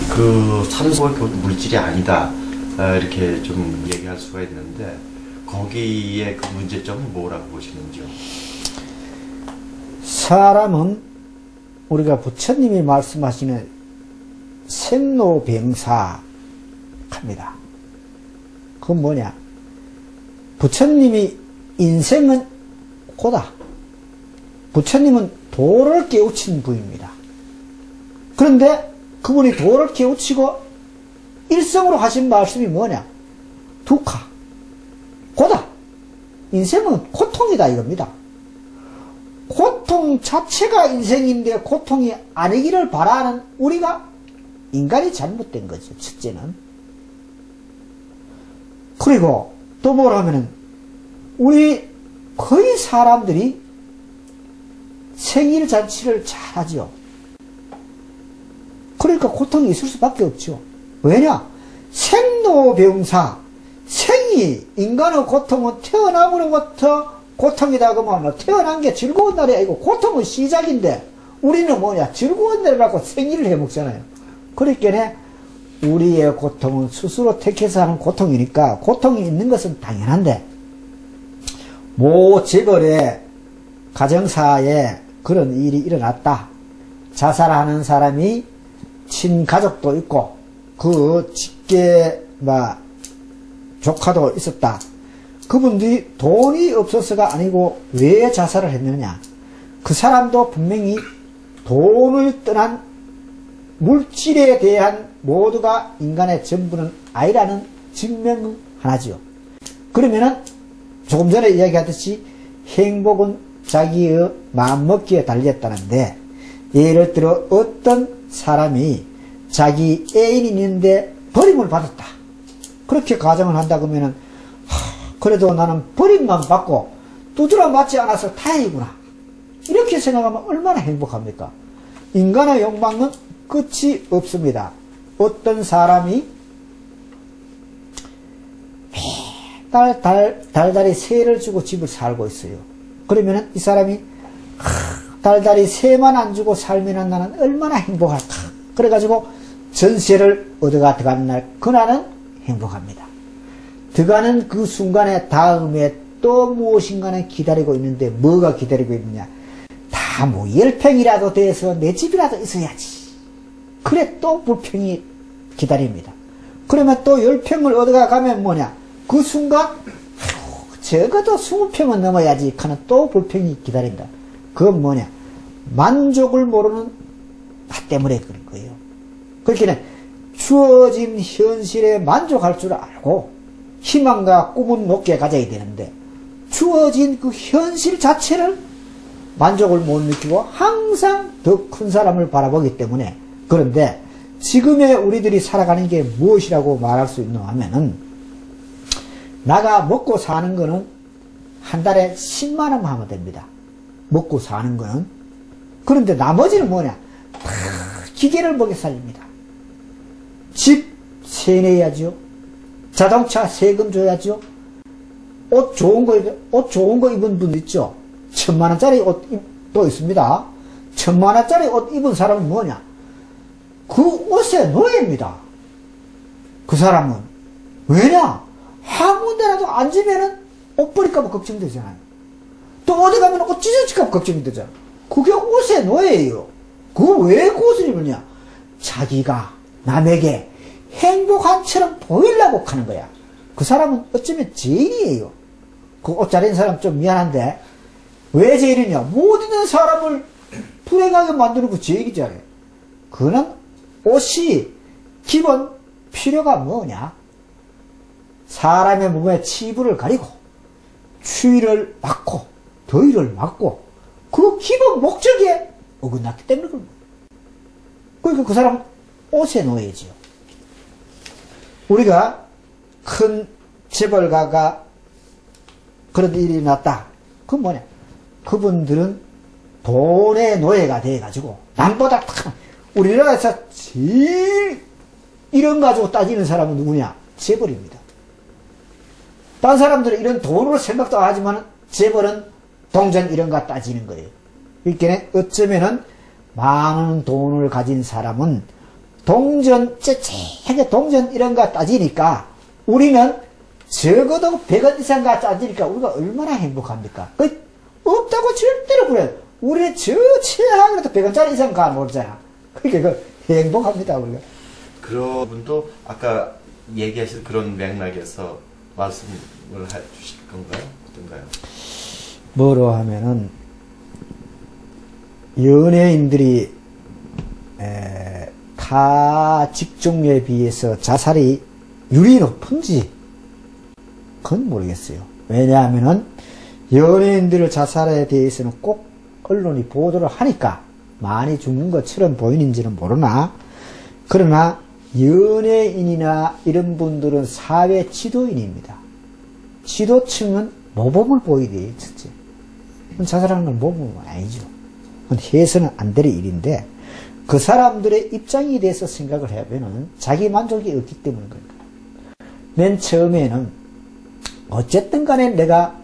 그 산소가 결국 물질이 아니다, 이렇게 좀 얘기할 수가 있는데 거기에 그 문제점은 뭐라고 보시는지요? 사람은 우리가 부처님이 말씀하시는 생로병사 합니다. 그건 뭐냐? 부처님이 인생은 고다. 부처님은 도를 깨우친 분입니다. 그런데 그분이 도를 깨우치고 일성으로 하신 말씀이 뭐냐? 두카. 고다. 인생은 고통이다 이겁니다. 고통 자체가 인생인데 고통이 아니기를 바라는 우리가 인간이 잘못된 거죠. 첫째는. 그리고 또 뭐라면은 우리 거의 사람들이 생일잔치를 잘하죠. 그러니까 고통이 있을 수밖에 없죠. 왜냐? 생로병사, 생이, 인간의 고통은 태어남으로부터 고통이다 그러면 태어난 게 즐거운 날이 아니고 고통은 시작인데 우리는 뭐냐? 즐거운 날을 갖고 생일을 해먹잖아요. 그러니까 우리의 고통은 스스로 택해서 하는 고통이니까 고통이 있는 것은 당연한데 모 재벌의 가정사에 그런 일이 일어났다. 자살하는 사람이 친가족도 있고 그 직계 조카도 있었다. 그분들이 돈이 없어서가 아니고 왜 자살을 했느냐? 그 사람도 분명히 돈을 떠난 물질에 대한 모두가 인간의 전부는 아니라는 증명 하나지요. 그러면은 조금 전에 이야기하듯이 행복은 자기의 마음먹기에 달렸다는데 예를 들어 어떤 사람이 자기 애인이 있는데 버림을 받았다. 그렇게 가정을 한다 그러면은 그래도 나는 버림만 받고 두드려 맞지 않아서 다행이구나. 이렇게 생각하면 얼마나 행복합니까? 인간의 욕망은 끝이 없습니다. 어떤 사람이 매달 달달이 새를 주고 집을 살고 있어요. 그러면은 이 사람이 달달이 새만 안 주고 살면 나는 얼마나 행복할까. 그래가지고 전세를 얻어가 들어가는 날 그날은 행복합니다. 들어가는 그 순간에 다음에 또 무엇인가는 기다리고 있는데 뭐가 기다리고 있느냐? 다 뭐 10평이라도 돼서 내 집이라도 있어야지. 그래 또 불평이 기다립니다. 그러면 또 10평을 얻어가 가면 뭐냐? 그 순간 적어도 20평은 넘어야지 하는 또 불평이 기다린다. 그건 뭐냐? 만족을 모르는 나 때문에 그런 거예요. 그렇게 주어진 현실에 만족할 줄 알고 희망과 꿈은 높게 가져야 되는데 주어진 그 현실 자체를 만족을 못 느끼고 항상 더 큰 사람을 바라보기 때문에. 그런데 지금의 우리들이 살아가는 게 무엇이라고 말할 수 있노 하면은 나가 먹고 사는 거는 한 달에 10만 원만 하면 됩니다. 먹고 사는 거는. 그런데 나머지는 뭐냐? 다 기계를 먹여 살립니다. 집 세내야죠. 자동차 세금 줘야죠. 옷 좋은 거 입은 분 있죠. 1000만 원짜리 옷도 있습니다. 1000만 원짜리 옷 입은 사람은 뭐냐? 그 옷의 노예입니다. 그 사람은. 왜냐? 아무 데라도 앉으면은 옷 버릴까봐 걱정되잖아요. 또 어디 가면 옷 찢어질까봐 걱정이 되잖아. 그게 옷의 노예예요. 그거 왜 그 옷을 입느냐? 자기가 남에게 행복한처럼 보이려고 하는 거야. 그 사람은 어쩌면 죄인이에요. 그 옷 잘 입는 사람 좀 미안한데 왜 죄인이냐? 못 입는 사람을 불행하게 만드는 거 죄인이잖아요. 그는 옷이 기본 필요가 뭐냐? 사람의 몸에 치부를 가리고 추위를 막고 더위를 막고 그 기본 목적에 어긋났기 때문에 그런 거예요. 그러니까 그 사람은 옷의 노예지요. 우리가 큰 재벌가가 그런 일이 났다. 그건 뭐냐? 그분들은 돈의 노예가 돼가지고 남보다 우리나라에서 제일 이런 가지고 따지는 사람은 누구냐? 재벌입니다. 다른 사람들은 이런 돈으로 생각도 하지만 재벌은 동전 이런 거 따지는 거예요. 그러니까 어쩌면은 많은 돈을 가진 사람은 동전, 째째하게 동전 이런 거 따지니까 우리는 적어도 100원 이상가 따지니까 우리가 얼마나 행복합니까? 그 없다고 절대로 그래요. 우리는 저 최하라도 100원짜리 이상 가 모르잖아. 그러니까 그 행복합니다, 우리가. 그런 분도 아까 얘기하신 그런 맥락에서 말씀을 해주실 건가요? 어떤가요? 뭐로 하면은 연예인들이 타 직종에 비해서 자살이 율이 높은지 그건 모르겠어요. 왜냐하면은 연예인들의 자살에 대해서는 꼭 언론이 보도를 하니까 많이 죽는 것처럼 보이는지는 모르나, 그러나 연예인이나 이런 분들은 사회 지도인입니다. 지도층은 모범을 보여야 돼요, 첫째. 자살하는 건 모범은 아니죠. 그건 해서는 안 될 일인데, 그 사람들의 입장에 대해서 생각을 해보면 자기 만족이 없기 때문인 거예요. 맨 처음에는 어쨌든 간에 내가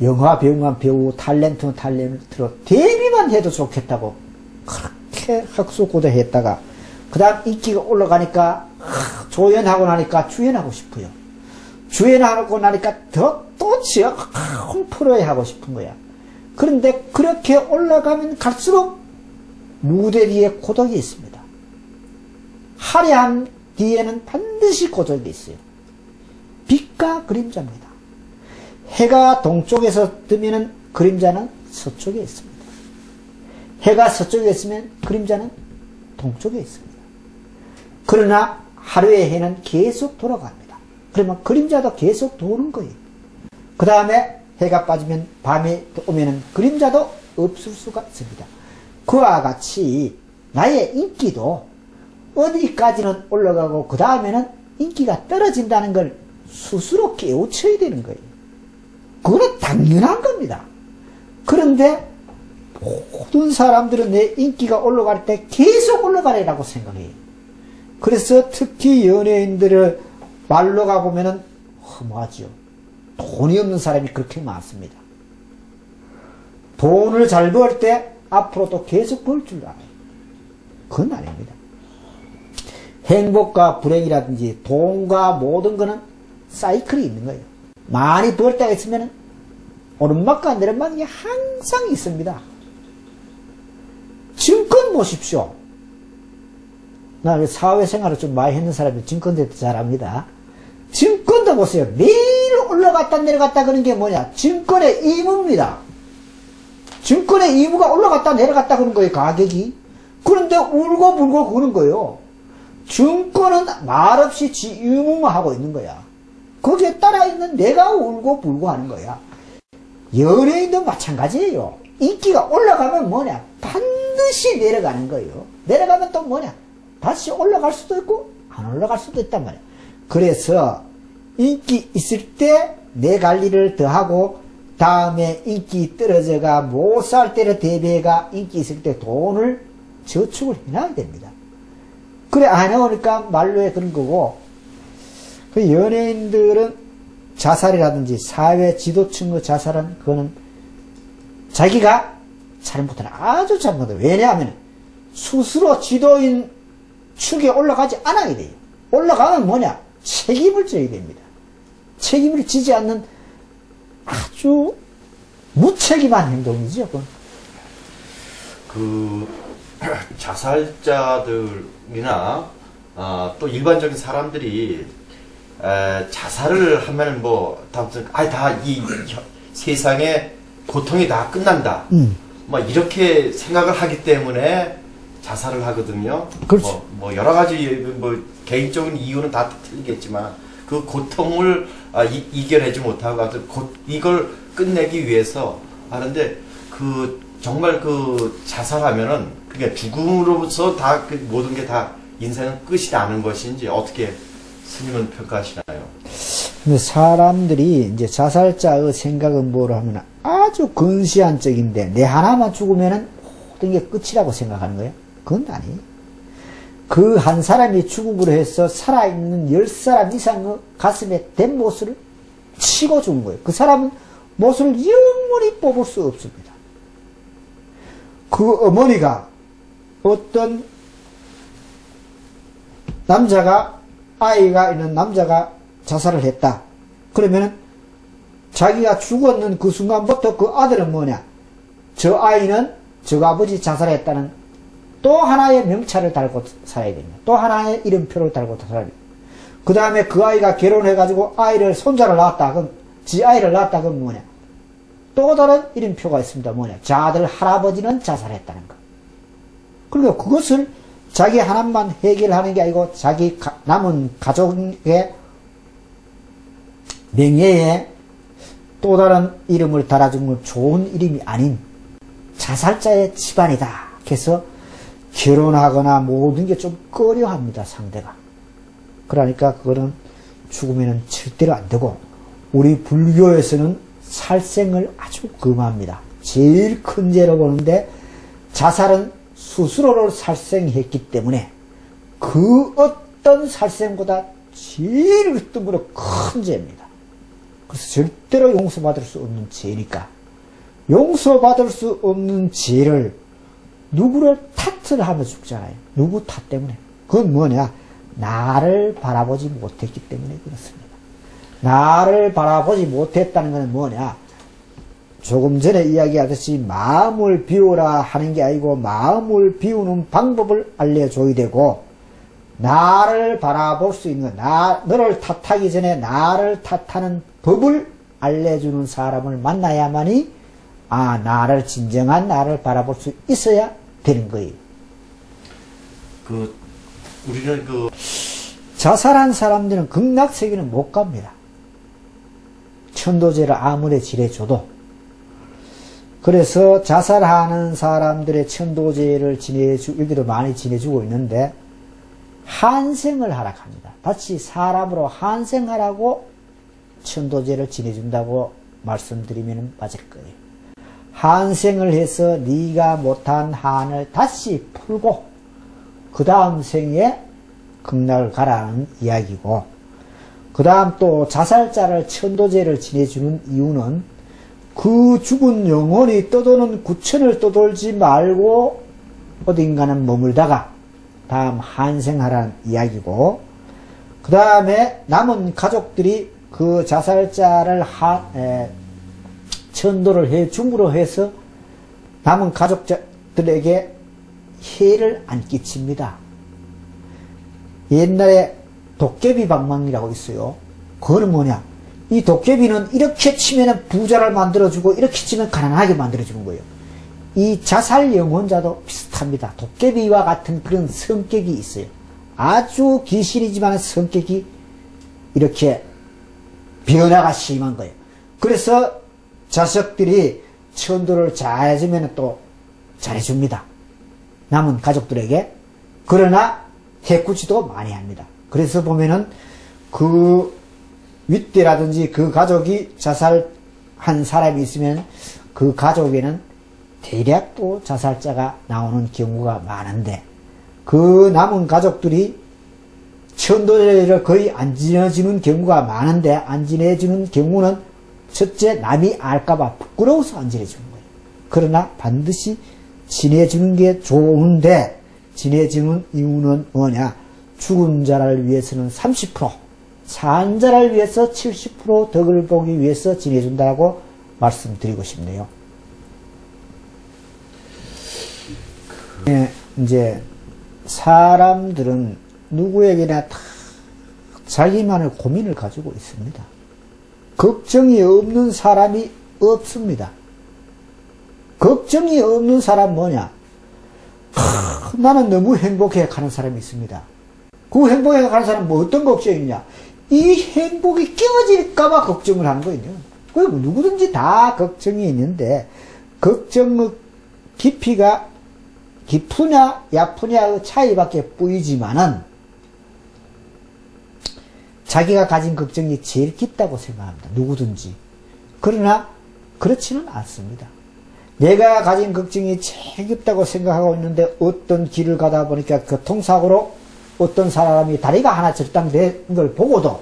영화 배우만 배우, 탤런트로 데뷔만 해도 좋겠다고 그렇게 학수고대 했다가 그 다음 인기가 올라가니까 조연하고 나니까 주연하고 싶어요. 주연하고 나니까 또 큰 프로에 하고 싶은 거야. 그런데 그렇게 올라가면 갈수록 무대 뒤에 고독이 있습니다. 화려한 뒤에는 반드시 고독이 있어요. 빛과 그림자입니다. 해가 동쪽에서 뜨면 그림자는 서쪽에 있습니다. 해가 서쪽에 있으면 그림자는 동쪽에 있습니다. 그러나 하루의 해는 계속 돌아갑니다. 그러면 그림자도 계속 도는 거예요. 그 다음에 해가 빠지면 밤이 오면 그림자도 없을 수가 있습니다. 그와 같이 나의 인기도 어디까지는 올라가고 그 다음에는 인기가 떨어진다는 걸 스스로 깨우쳐야 되는 거예요. 그거는 당연한 겁니다. 그런데 모든 사람들은 내 인기가 올라갈 때 계속 올라가리라고 생각해요. 그래서 특히 연예인들을 말로 가보면은 허무하죠. 돈이 없는 사람이 그렇게 많습니다. 돈을 잘 벌 때 앞으로도 계속 벌 줄 알아요. 그건 아닙니다. 행복과 불행이라든지 돈과 모든 거는 사이클이 있는 거예요. 많이 벌 때가 있으면 오르막과 내리막이 항상 있습니다. 증권 보십시오. 나 사회생활을 좀 많이 했는 사람이 증권대도 잘합니다. 증권도 보세요. 매일 올라갔다 내려갔다 그런 게 뭐냐? 증권의 의무입니다. 증권의 의무가 올라갔다 내려갔다 그런 거예요, 가격이. 그런데 울고 불고 그러는 거예요. 증권은 말없이 지 의무만 하고 있는 거야. 거기에 따라 있는 내가 울고 불고 하는 거야. 연예인도 마찬가지예요. 인기가 올라가면 뭐냐? 반드시 내려가는 거예요. 내려가면 또 뭐냐? 다시 올라갈 수도 있고 안 올라갈 수도 있단 말이야. 그래서 인기 있을 때 내 관리를 더하고 다음에 인기 떨어져가 못 살 때를 대비해가 인기 있을 때 돈을 저축을 해놔야 됩니다. 그래 안 해오니까 말로에 그런 거고, 그 연예인들은 자살이라든지 사회 지도층의 자살은 그거는 자기가 잘못하는 아주 잘못해요. 왜냐하면 스스로 지도인 축에 올라가지 않아야 돼요. 올라가면 뭐냐? 책임을 져야 됩니다. 책임을 지지 않는 아주 무책임한 행동이죠. 그건. 그 자살자들이나 또 일반적인 사람들이 자살을 하면 뭐 다 이 세상에 고통이 다 끝난다. 뭐 이렇게 생각을 하기 때문에 자살을 하거든요. 그렇죠. 뭐 여러 가지 뭐 개인적인 이유는 다 틀리겠지만 그 고통을 이겨내지 못하고 이걸 끝내기 위해서 하는데, 그 정말 그 자살하면은 그게 죽음으로부터 다 그 모든 게 다 인생은 끝이 나는 것인지 어떻게 스님은 평가하시나요? 근데 사람들이 이제 자살자의 생각은 뭐라 하면 아주 근시안적인데 내 하나만 죽으면은 모든 게 끝이라고 생각하는 거예요. 그건 아니에요. 그 한 사람이 죽음으로 해서 살아있는 10사람 이상의 가슴에 된 못을 치고 죽은 거예요. 그 사람은 못을 영원히 뽑을 수 없습니다. 그 어머니가 어떤 아이가 있는 남자가 자살을 했다. 그러면은 자기가 죽었는 그 순간부터 그 아들은 뭐냐? 저 아이는 저 아버지 자살했다는 또 하나의 명찰을 달고 살아야 됩니다. 또 하나의 이름표를 달고 살아야 됩니다. 그 다음에 그 아이가 결혼해가지고 손자를 낳았다. 그럼 지 아이를 낳았다. 그럼 뭐냐? 또 다른 이름표가 있습니다. 뭐냐? 저 아들 할아버지는 자살했다는 거. 그러니까 그것을 자기 하나만 해결하는 게 아니고 자기 남은 가족의 명예에 또 다른 이름을 달아준 건 좋은 이름이 아닌 자살자의 집안이다. 그래서 결혼하거나 모든 게 좀 꺼려합니다. 상대가. 그러니까 그거는 죽으면 절대로 안 되고, 우리 불교에서는 살생을 아주 금합니다. 제일 큰 죄로 보는데 자살은 스스로를 살생했기 때문에 그 어떤 살생보다 제일 으뜸으로 큰 죄입니다. 그래서 절대로 용서받을 수 없는 죄니까, 용서받을 수 없는 죄를 누구를 탓을 하며 죽잖아요. 누구 탓 때문에. 그건 뭐냐? 나를 바라보지 못했기 때문에 그렇습니다. 나를 바라보지 못했다는 것은 뭐냐? 조금 전에 이야기하듯이 마음을 비우라 하는 게 아니고 마음을 비우는 방법을 알려줘야 되고, 나를 바라볼 수 있는, 너를 탓하기 전에 나를 탓하는 법을 알려주는 사람을 만나야만이 진정한 나를 바라볼 수 있어야 되는 거예요. 우리는 자살한 사람들은 극락세계는 못 갑니다. 천도제를 아무리 지내줘도. 그래서 자살하는 사람들의 천도제를 여기도 많이 지내주고 있는데, 한생을 하라 합니다. 다시 사람으로 한생하라고 천도제를 지내준다고 말씀드리면 맞을 거예요. 한생을 해서 네가 못한 한을 다시 풀고 그 다음 생에 극락을 가라는 이야기고, 그 다음 또 자살자를 천도제를 지내주는 이유는 그 죽은 영혼이 떠도는 구천을 떠돌지 말고 어딘가는 머물다가 다음 한생하라는 이야기고, 그 다음에 남은 가족들이 그 자살자를 천도를 해줌으로 해서 남은 가족들에게 해를 안 끼칩니다. 옛날에 도깨비 방망이라고 있어요. 그거는 뭐냐? 이 도깨비는 이렇게 치면 부자를 만들어주고 이렇게 치면 가난하게 만들어주는 거예요. 이 자살 영혼자도 비슷합니다. 도깨비와 같은 그런 성격이 있어요. 아주 귀신이지만 성격이 이렇게 변화가 심한 거예요. 그래서 자식들이 천도를 잘해주면 또 잘해줍니다. 남은 가족들에게. 그러나 해꾸지도 많이 합니다. 그래서 보면은 그 윗대라든지 그 가족이 자살한 사람이 있으면 그 가족에는 대략 또 자살자가 나오는 경우가 많은데, 그 남은 가족들이 천도제를 거의 안 지내주는 경우가 많은데, 안 지내주는 경우는 첫째 남이 알까봐 부끄러워서 안 지내주는 거예요. 그러나 반드시 지내주는 게 좋은데, 지내주는 이유는 뭐냐? 죽은 자를 위해서는 30%, 산 자를 위해서 70% 덕을 보기 위해서 지내준다고 말씀드리고 싶네요. 이제 사람들은 누구에게나 다 자기만의 고민을 가지고 있습니다. 걱정이 없는 사람이 없습니다. 걱정이 없는 사람 뭐냐? 나는 너무 행복해 가는 사람이 있습니다. 그 행복해 가는 사람은 뭐 어떤 걱정이 있냐? 이 행복이 깨어질까봐 걱정을 하는 거예요. 그리고 누구든지 다 걱정이 있는데, 걱정의 깊이가 깊으냐 얕으냐의 차이밖에 보이지만은 자기가 가진 걱정이 제일 깊다고 생각합니다. 누구든지. 그러나 그렇지는 않습니다. 내가 가진 걱정이 제일 깊다고 생각하고 있는데, 어떤 길을 가다 보니까 교통사고로 어떤 사람이 다리가 하나 절단된 걸 보고도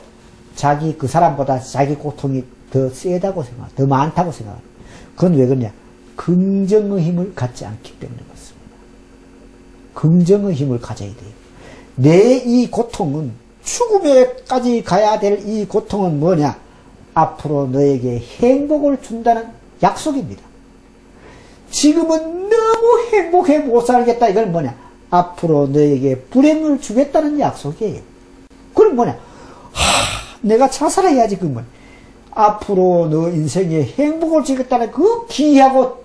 그 사람보다 자기 고통이 더 세다고 생각합니다. 더 많다고 생각합니다. 그건 왜 그러냐? 긍정의 힘을 갖지 않기 때문에 그렇습니다. 긍정의 힘을 가져야 돼요. 내 이 고통은 죽음에까지 가야 될 이 고통은 뭐냐? 앞으로 너에게 행복을 준다는 약속입니다. 지금은 너무 행복해 못 살겠다. 이건 뭐냐? 앞으로 너에게 불행을 주겠다는 약속이에요. 그럼 뭐냐? 내가 자살해야지. 그 뭐냐? 앞으로 너 인생에 행복을 주겠다는 그 귀하고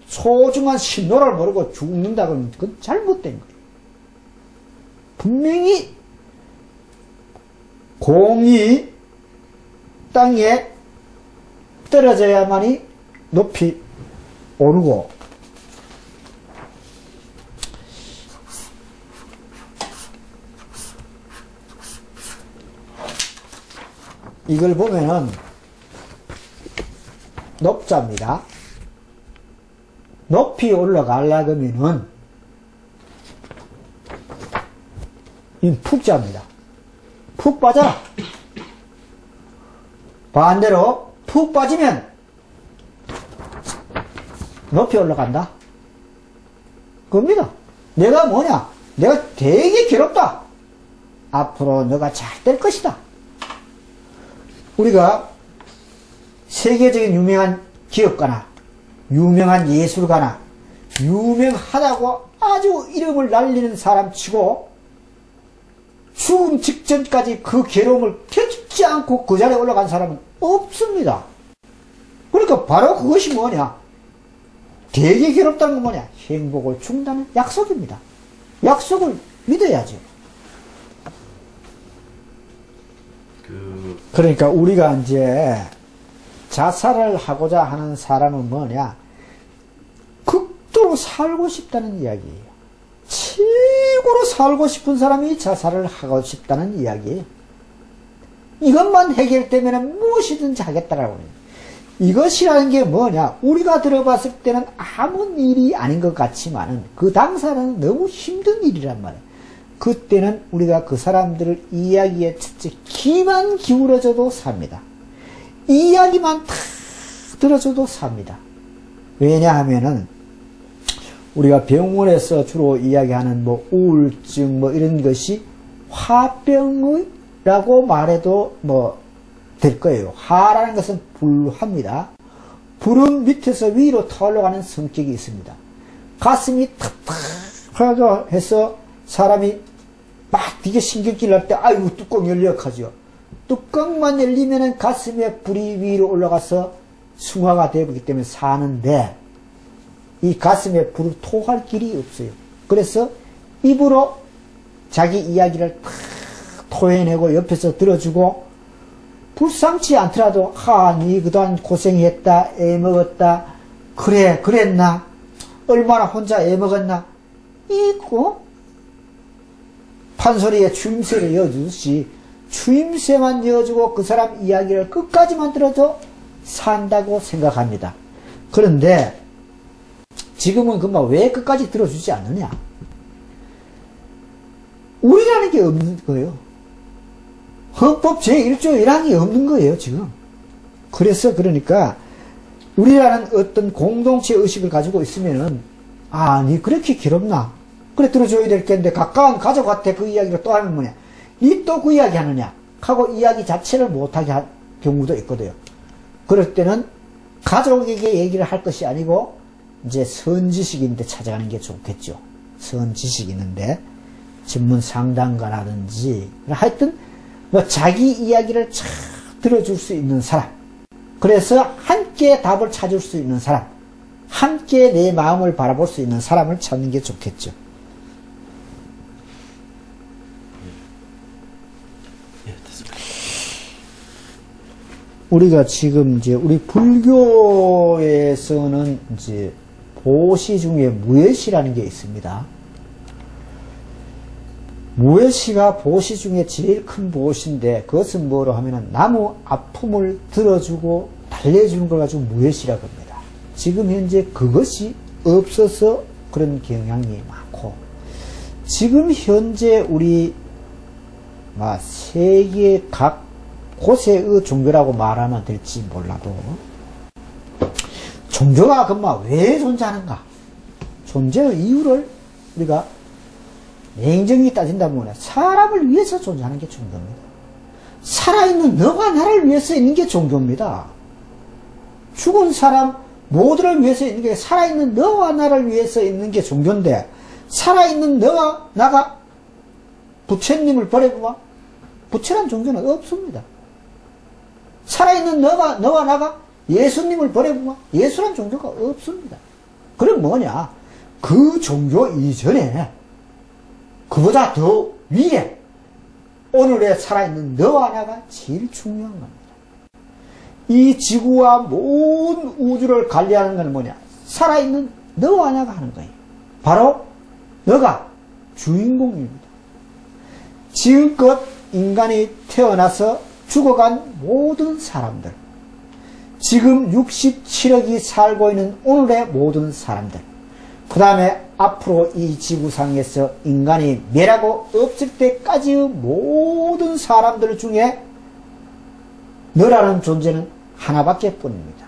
소중한 신호를 모르고 죽는다 그러면 그건 잘못된 거예요. 분명히 공이 땅에 떨어져야만이 높이 오르고, 이걸 보면은 높자입니다. 높이 올라가려면은 이 푹자입니다. 푹 빠져라. 반대로 푹 빠지면 높이 올라간다. 그겁니다. 내가 뭐냐? 내가 되게 괴롭다. 앞으로 너가 잘 될 것이다. 우리가 세계적인 유명한 기업가나 유명한 예술가나 유명하다고 아주 이름을 날리는 사람 치고 죽음 직전까지 그 괴로움을 펴죽지 않고 그 자리에 올라간 사람은 없습니다. 그러니까 바로 그것이 뭐냐? 되게 괴롭다는 건 뭐냐? 행복을 준다는 약속입니다. 약속을 믿어야죠. 그러니까 우리가 이제 자살을 하고자 하는 사람은 뭐냐? 극도로 살고 싶다는 이야기예요. 최고로 살고 싶은 사람이 자살을 하고 싶다는 이야기예요. 이것만 해결되면 무엇이든지 하겠다라고 해요. 이것이라는 게 뭐냐? 우리가 들어봤을 때는 아무 일이 아닌 것 같지만은 그 당사자는 너무 힘든 일이란 말이에요. 그때는 우리가 그 사람들을 이야기에 첫째 귀만 기울여줘도 삽니다. 이야기만 탁 들어줘도 삽니다. 왜냐하면은 우리가 병원에서 주로 이야기하는 뭐 우울증 뭐 이런 것이 화병이라고 말해도 뭐 될 거예요. 화라는 것은 불화입니다. 불은 밑에서 위로 타올라가는 성격이 있습니다. 가슴이 탁탁하게 해서 사람이 막 되게 신경질 날 때 아이고 뚜껑 열려 하죠. 뚜껑만 열리면은 가슴에 불이 위로 올라가서 승화가 되기 때문에 사는데 이 가슴에 불을 토할 길이 없어요. 그래서 입으로 자기 이야기를 탁 토해내고 옆에서 들어주고 불쌍치 않더라도 니 그동안 고생했다 애먹었다 그래 그랬나 얼마나 혼자 애먹었나 이거 판소리에 추임새를 이어주듯이 추임새만 이어주고 그 사람 이야기를 끝까지만 들어도 산다고 생각합니다. 그런데 지금은 그만 왜 끝까지 들어주지 않느냐? 우리라는 게 없는 거예요. 헌법 제1조 1항이 없는 거예요, 지금. 그래서 그러니까 우리라는 어떤 공동체 의식을 가지고 있으면은 니 그렇게 괴롭나? 그래 들어줘야 될 텐데 가까운 가족한테 그 이야기를 또 하면 뭐냐? 니 또 그 이야기 하느냐? 하고 이야기 자체를 못하게 할 경우도 있거든요. 그럴 때는 가족에게 얘기를 할 것이 아니고 이제 선지식인데 찾아가는 게 좋겠죠. 선지식 있는데 전문 상담가라든지 하여튼 뭐 자기 이야기를 잘 들어줄 수 있는 사람, 그래서 함께 답을 찾을 수 있는 사람, 함께 내 마음을 바라볼 수 있는 사람을 찾는 게 좋겠죠. 우리가 지금 이제 우리 불교에서는 이제 보시 중에 무예시라는 게 있습니다. 무예시가 보시 중에 제일 큰 보시인데 그것은 뭐로 하면은 나무 아픔을 들어주고 달래주는 걸 가지고 무예시라고 합니다. 지금 현재 그것이 없어서 그런 경향이 많고 지금 현재 우리 세계 각 곳의 종교라고 말하면 될지 몰라도 종교가 그만 왜 존재하는가? 존재의 이유를 우리가 냉정히 따진다면 사람을 위해서 존재하는 게 종교입니다. 살아있는 너와 나를 위해서 있는 게 종교입니다. 죽은 사람 모두를 위해서 있는 게 살아있는 너와 나를 위해서 있는 게 종교인데 살아있는 너와 나가 부처님을 버려보아 부처란 종교는 없습니다. 살아있는 너와 나가 예수님을 버려보아 예수란 종교가 없습니다. 그럼 뭐냐? 그 종교 이전에 그보다 더 위에 오늘의 살아있는 너와 나가 제일 중요한 겁니다. 이 지구와 모든 우주를 관리하는 것은 뭐냐? 살아있는 너와 나가 하는 거예요. 바로 너가 주인공입니다. 지금껏 인간이 태어나서 죽어간 모든 사람들, 지금 67억이 살고 있는 오늘의 모든 사람들, 그 다음에 앞으로 이 지구상에서 인간이 멸하고 없을 때까지의 모든 사람들 중에 너라는 존재는 하나밖에 뿐입니다.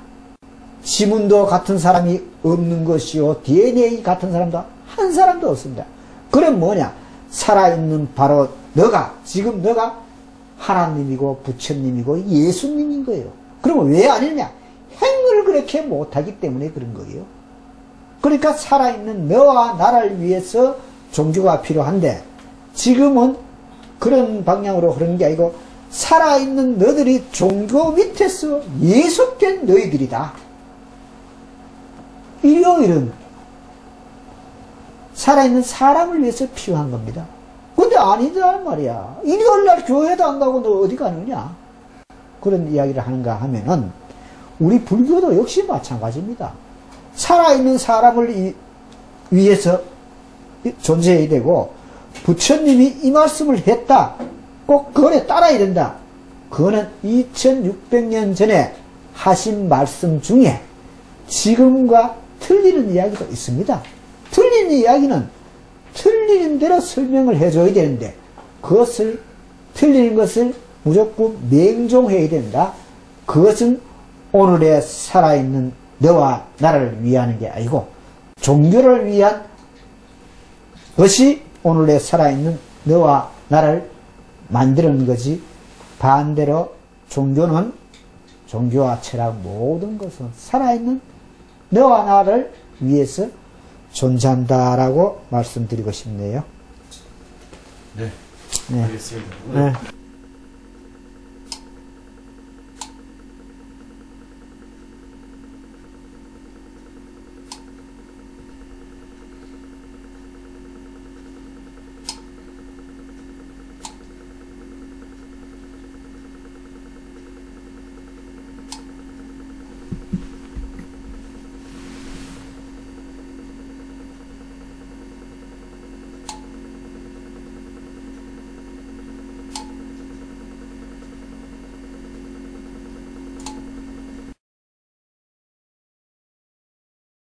지문도 같은 사람이 없는 것이요, DNA 같은 사람도 한 사람도 없습니다. 그럼 뭐냐? 살아있는 바로 너가, 지금 너가 하나님이고 부처님이고 예수님인 거예요. 그러면 왜 아니냐? 행을 그렇게 못하기 때문에 그런 거예요. 그러니까 살아있는 너와 나를 위해서 종교가 필요한데 지금은 그런 방향으로 흐르는 게 아니고 살아있는 너들이 종교 밑에서 예속된 너희들이다. 일요일은 살아있는 사람을 위해서 필요한 겁니다. 근데 아니더란 말이야. 일요일날 교회도 안 가고 너 어디 가느냐? 그런 이야기를 하는가 하면은 우리 불교도 역시 마찬가지입니다. 살아있는 사람을 위해서 존재해야 되고 부처님이 이 말씀을 했다. 꼭 그거에 따라야 된다. 그거는 2600년 전에 하신 말씀 중에 지금과 틀리는 이야기도 있습니다. 틀린 이야기는 틀리는 대로 설명을 해줘야 되는데 그것을 틀리는 것을 무조건 맹종해야 된다. 그것은 오늘의 살아있는 너와 나를 위하는 게 아니고 종교를 위한 것이 오늘의 살아있는 너와 나를 만드는 거지 반대로 종교는 종교와 철학 모든 것은 살아있는 너와 나를 위해서 존재한다라고 말씀드리고 싶네요. 네. 네. 알겠습니다. 네.